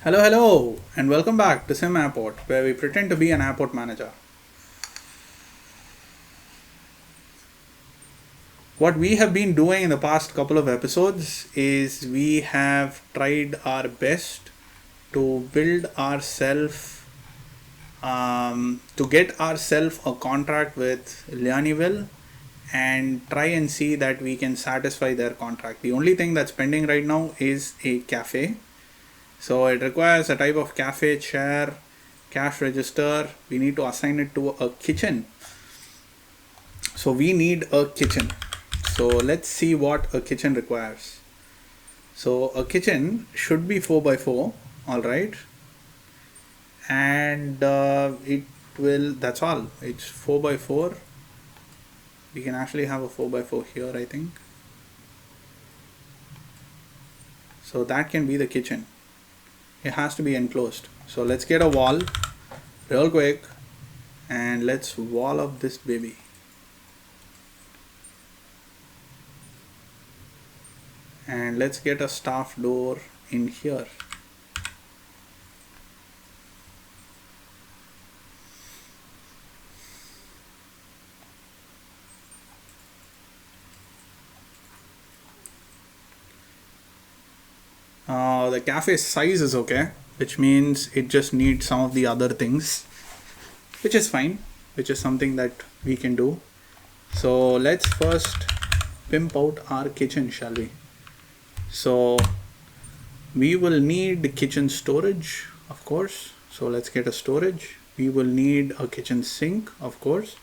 Hello, and welcome back to Sim Airport, where we pretend to be an airport manager. What we have been doing in the past couple of episodes is we have tried our best to build ourselves, to get ourselves a contract with Lianiville and try and see that we can satisfy their contract. The only thing that's pending right now is a cafe. So it requires a type of cafe, chair, cash register. We need to assign it to a kitchen. So we need a kitchen. So let's see what a kitchen requires. So a kitchen should be 4x4, all right. And that's all. It's 4x4. We can actually have a 4x4 here, I think. So that can be the kitchen. It has to be enclosed. So let's get a wall real quick and let's wall up this baby. And let's get a staff door in here. The cafe size is okay, which means it just needs some of the other things, which is fine, which is something that we can do. So let's first pimp out our kitchen, shall we? So we will need kitchen storage, of course. So let's get a storage. We will need a kitchen sink, of course.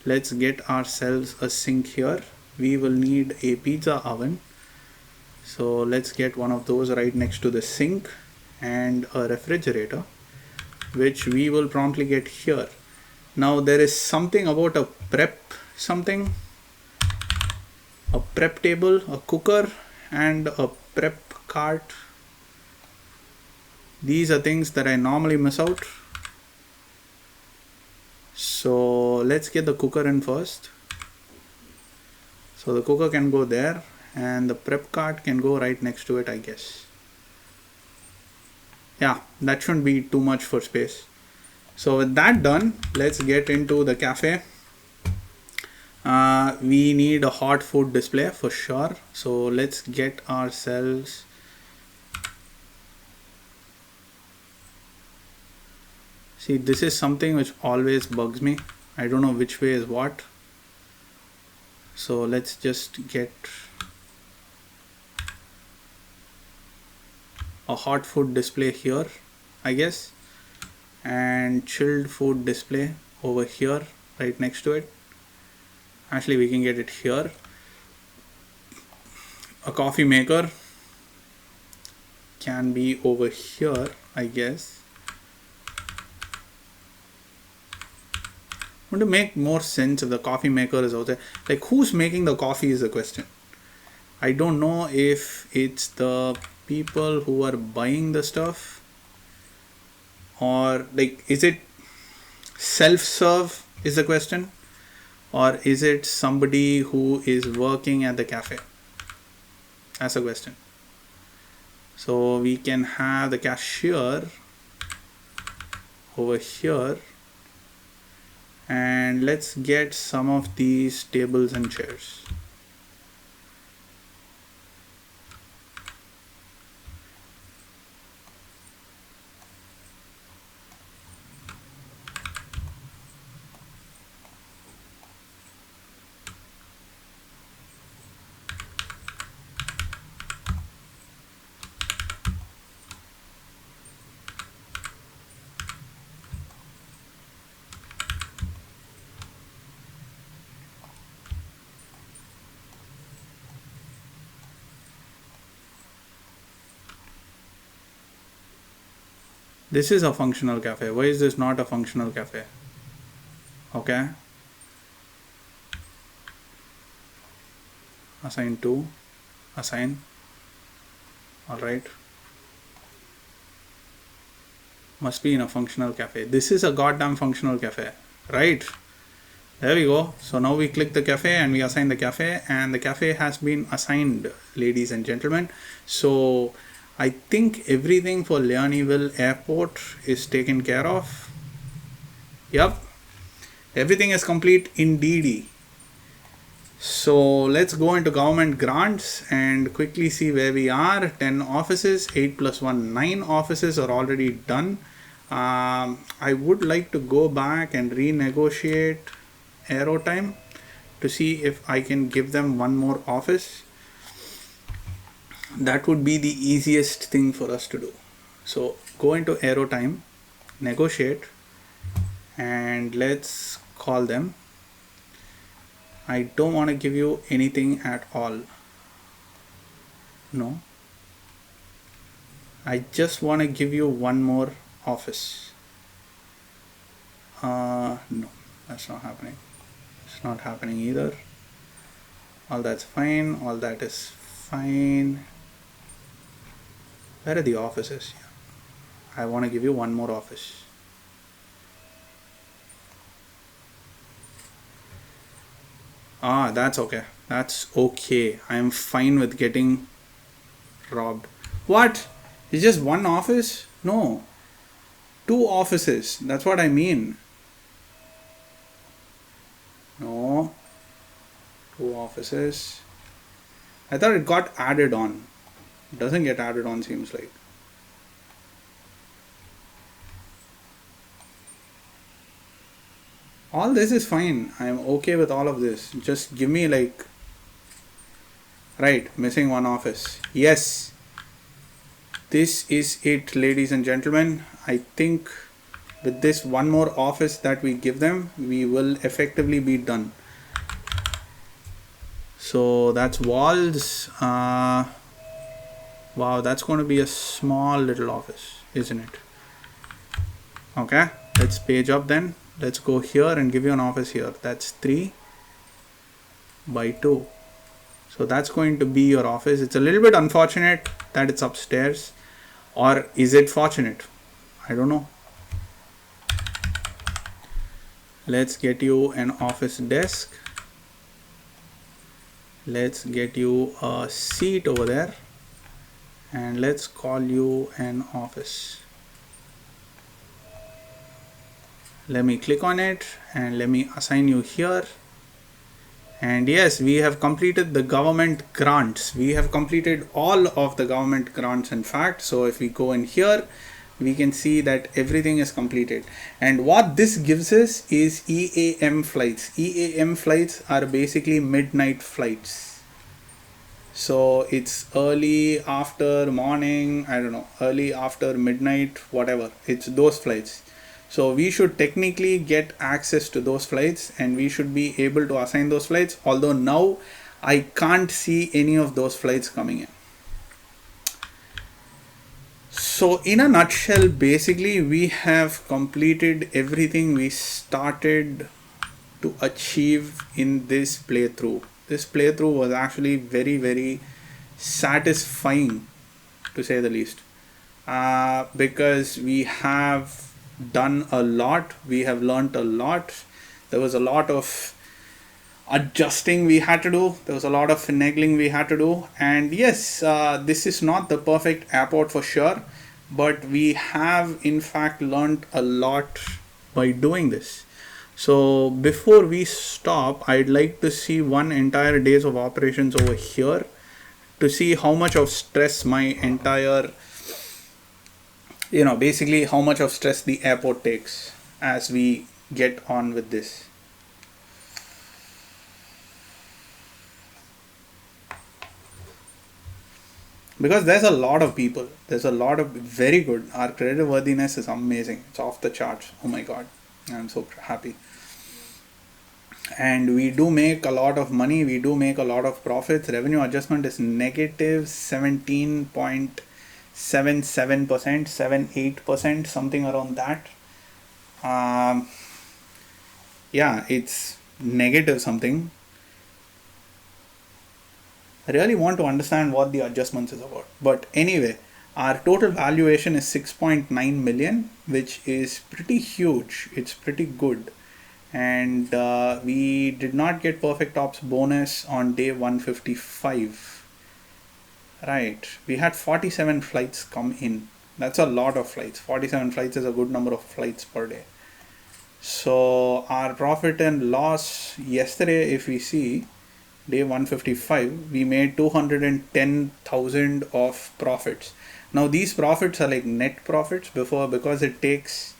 Let's get ourselves a sink here. We will need a pizza oven. So let's get one of those right next to the sink, and a refrigerator, which we will promptly get here. Now there is something about a prep table, a cooker, and a prep cart. These are things that I normally miss out. So let's get the cooker in first. So the cooker can go there and the prep cart can go right next to it, I guess. Yeah, that shouldn't be too much for space. So with that done, let's get into the cafe. We need a hot food display for sure. So let's get ourselves see, this is something which always bugs me. I don't know which way is what. So let's just get a hot food display here, I guess, and chilled food display over here right next to it. Actually, we can get it here. A coffee maker can be over here, I guess. Would it make more sense if the coffee maker is out there? Like, who's making the coffee is the question. I don't know if it's the people who are buying the stuff, or like, is it self-serve is the question, or is it somebody who is working at the cafe? That's a question. So we can have the cashier over here, and let's get some of these tables and chairs. This is a functional cafe. Why is this not a functional cafe? Okay. Assign to. Assign. Alright. Must be in a functional cafe. This is a goddamn functional cafe. Right. There we go. So now we click the cafe and we assign the cafe, and the cafe has been assigned, ladies and gentlemen. So I think everything for Leoniville Airport is taken care of. Yep, everything is complete in DD. So let's go into government grants and quickly see where we are. 10 offices, 8 plus 1, 9 offices are already done. I would like to go back and renegotiate aero time to see if I can give them one more office. That would be the easiest thing for us to do. So go into aero time, negotiate, and let's call them. I don't want to give you anything at all. No. I just want to give you one more office. No, that's not happening. It's not happening either. All that's fine. All that is fine. Where are the offices? I want to give you one more office. That's okay. That's okay. I am fine with getting robbed. What? It's just one office? No. 2 offices. That's what I mean. No. 2 offices. I thought it got added on. It doesn't get added on, seems like. All this is fine. I am okay with all of this. Just give me like... Right, missing one office. Yes. This is it, ladies and gentlemen. I think with this one more office that we give them, we will effectively be done. So that's walls. Wow, that's going to be a small little office, isn't it? Okay, let's page up then. Let's go here and give you an office here. That's 3 by 2. So that's going to be your office. It's a little bit unfortunate that it's upstairs. Or is it fortunate? I don't know. Let's get you an office desk. Let's get you a seat over there. And let's call you an office. Let me click on it and let me assign you here. And yes, we have completed the government grants. We have completed all of the government grants, in fact. So if we go in here, we can see that everything is completed. And what this gives us is EAM flights. EAM flights are basically midnight flights. So it's early after morning, I don't know, early after midnight, whatever. It's those flights. So we should technically get access to those flights and we should be able to assign those flights. Although now I can't see any of those flights coming in. So in a nutshell, basically we have completed everything we started to achieve in this playthrough. This playthrough was actually very, very satisfying, to say the least, because we have done a lot. We have learned a lot. There was a lot of adjusting we had to do. There was a lot of finagling we had to do. And yes, this is not the perfect airport for sure, but we have in fact learned a lot by doing this. So before we stop, I'd like to see one entire days of operations over here to see how much of stress my entire, basically how much of stress the airport takes as we get on with this. Because there's a lot of people, there's a lot of very good, our credit worthiness is amazing, it's off the charts. Oh my god, I'm so happy. And we do make a lot of money, we do make a lot of profits. Revenue adjustment is negative 17.77%, 78%, something around that. Yeah, it's negative something. I really want to understand what the adjustments is about. But anyway, our total valuation is 6.9 million, which is pretty huge. It's pretty good. And we did not get perfect ops bonus on day 155. Right, we had 47 flights come in. That's a lot of flights. 47 flights is a good number of flights per day. So our profit and loss yesterday, if we see day 155, we made 210,000 of profits. Now these profits are like net profits before, because it takes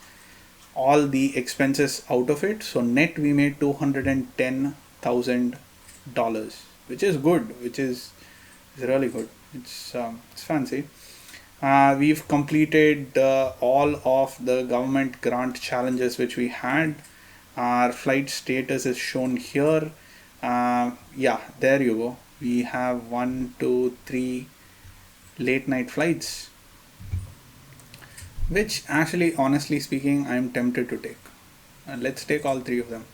all the expenses out of it. So net we made $210,000, which is good, which is really good. It's fancy. We've completed all of the government grant challenges which we had. Our flight status is shown here. Yeah, there you go. We have 1, 2, 3 late night flights, which actually, honestly speaking, I'm tempted to take. Let's take all 3 of them.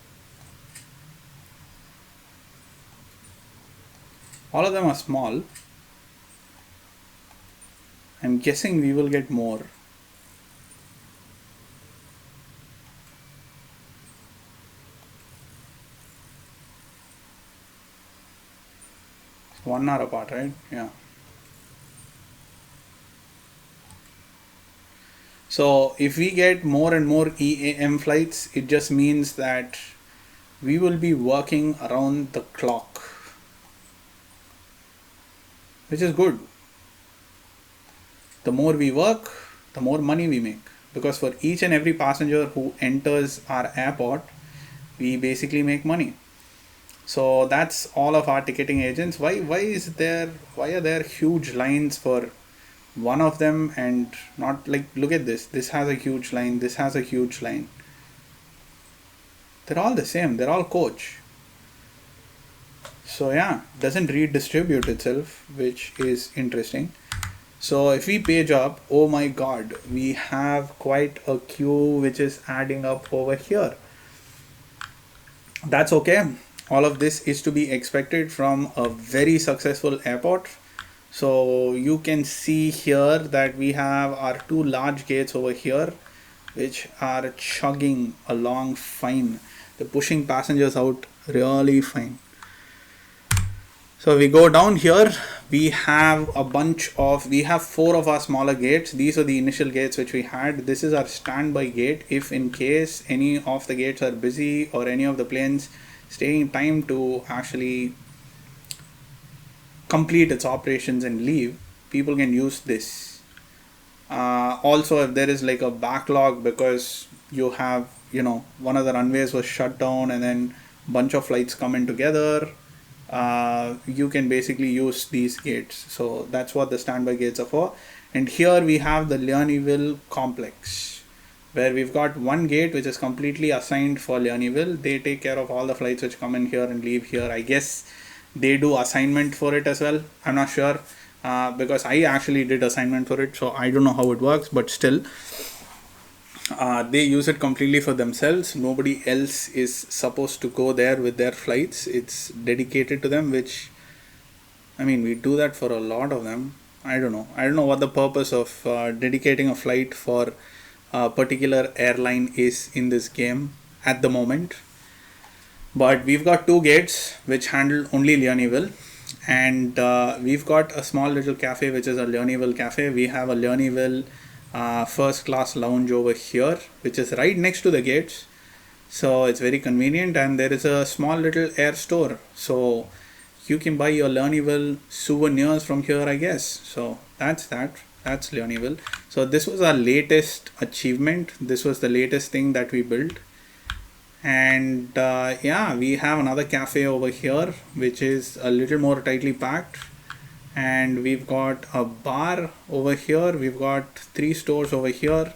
All of them are small. I'm guessing we will get more. It's 1 hour apart, right? Yeah. So if we get more and more EAM flights, it just means that we will be working around the clock, which is good. The more we work, the more money we make, because for each and every passenger who enters our airport, we basically make money. So that's all of our ticketing agents. Why are there huge lines for one of them, and not like, look at this has a huge line, this has a huge line. They're all the same, they're all coach. So yeah, doesn't redistribute itself, which is interesting. So if we page up, oh my god, we have quite a queue which is adding up over here. That's okay. All of this is to be expected from a very successful airport. So you can see here that we have our 2 large gates over here, which are chugging along fine. They're pushing passengers out really fine. So we go down here, we have 4 of our smaller gates. These are the initial gates which we had. This is our standby gate. If in case any of the gates are busy or any of the planes staying time to actually complete its operations and leave, people can use this. Also, if there is like a backlog because you have, one of the runways was shut down and then bunch of flights come in together, you can basically use these gates. So that's what the standby gates are for. And here we have the Leonville complex, where we've got one gate which is completely assigned for Leonville. They take care of all the flights which come in here and leave here. I guess they do assignment for it as well. I'm not sure, because I actually did assignment for it, so I don't know how it works, but still, they use it completely for themselves. Nobody else is supposed to go there with their flights. It's dedicated to them, which, I mean, we do that for a lot of them. I don't know what the purpose of dedicating a flight for a particular airline is in this game at the moment. But we've got 2 gates which handle only Leonville, and we've got a small little cafe which is a Leonville cafe. We have a Leonville first class lounge over here, which is right next to the gates, so it's very convenient. And there is a small little air store, so you can buy your Leonville souvenirs from here, I guess. So that's Leonville. So this was our latest achievement. This was the latest thing that we built. And yeah, we have another cafe over here which is a little more tightly packed, and we've got a bar over here. We've got 3 stores over here.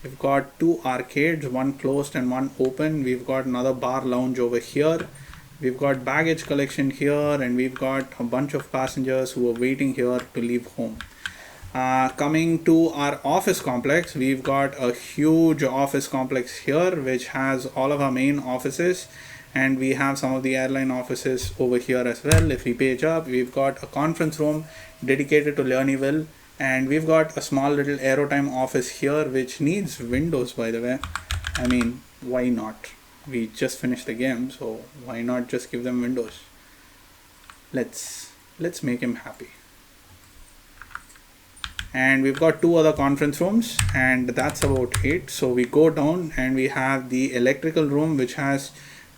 We've got 2 arcades, one closed and one open. We've got another bar lounge over here. We've got baggage collection here, and we've got a bunch of passengers who are waiting here to leave home. Coming to our office complex, we've got a huge office complex here which has all of our main offices, and we have some of the airline offices over here as well. If we page up, we've got a conference room dedicated to Leonville, and we've got a small little Aerotime office here which needs windows, by the way. I mean, why not? We just finished the game, so why not just give them windows? Let's make him happy. and we've got 2 other conference rooms, and that's about it. So we go down and we have the electrical room, which has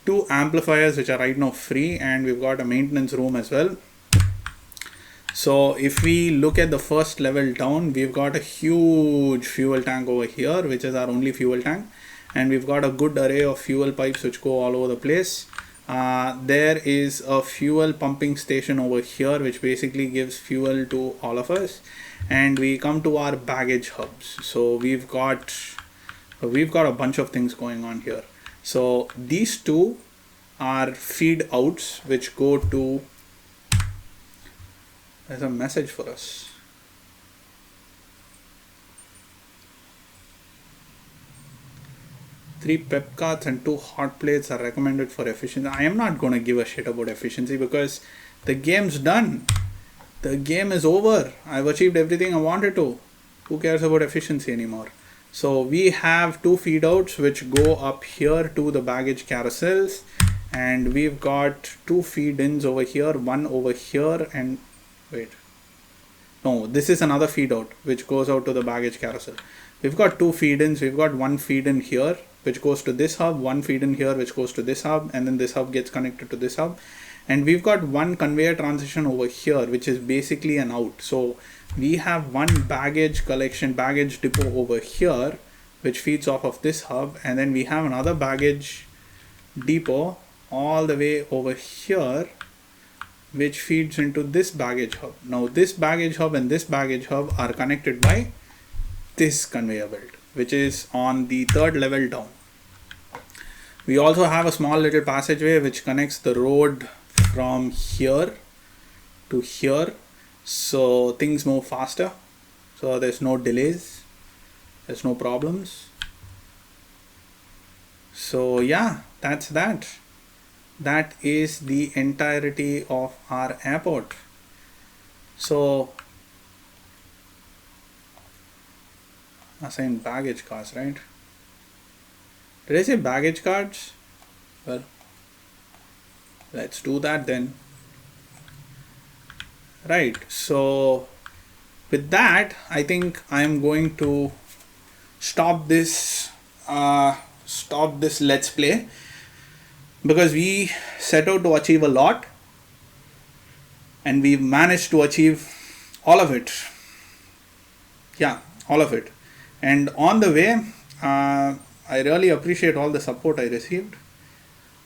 2 amplifiers which are right now free, and we've got a maintenance room as well. So if we look at the first level down, we've got a huge fuel tank over here, which is our only fuel tank, and we've got a good array of fuel pipes which go all over the place. There is a fuel pumping station over here which basically gives fuel to all of us, and we come to our baggage hubs. So we've got a bunch of things going on here. So these 2 are feed outs which go to, there's a message for us. Three pep carts and 2 hot plates are recommended for efficiency. I am not going to give a shit about efficiency because the game's done. The game is over. I've achieved everything I wanted to. Who cares about efficiency anymore? So we have 2 feed outs which go up here to the baggage carousels, and we've got 2 feed ins over here, one over here, and wait, no, this is another feed out which goes out to the baggage carousel. We've got 2 feed ins. We've got 1 feed in here which goes to this hub, 1 feed in here which goes to this hub, and then this hub gets connected to this hub, and we've got 1 conveyor transition over here which is basically an out. So we have 1 baggage collection, baggage depot over here which feeds off of this hub, and then we have another baggage depot all the way over here which feeds into this baggage hub. Now this baggage hub and this baggage hub are connected by this conveyor belt which is on the 3rd level down. We also have a small little passageway which connects the road from here to here, so things move faster, so there's no delays, there's no problems. So yeah, that's that. That is the entirety of our airport. So assign baggage cars, right? Did I say baggage cards? Well, let's do that then. Right, so with that, I think I'm going to stop this let's play, because we set out to achieve a lot and we've managed to achieve all of it. Yeah, all of it. And on the way, I really appreciate all the support I received.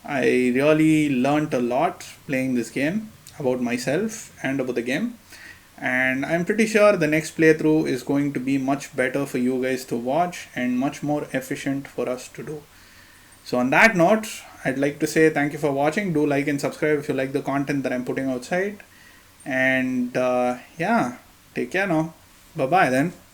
I really learned a lot playing this game about myself and about the game, and I'm pretty sure the next playthrough is going to be much better for you guys to watch and much more efficient for us to do. So on that note, I'd like to say thank you for watching. Do like and subscribe if you like the content that I'm putting outside, and yeah, take care now. Bye bye then.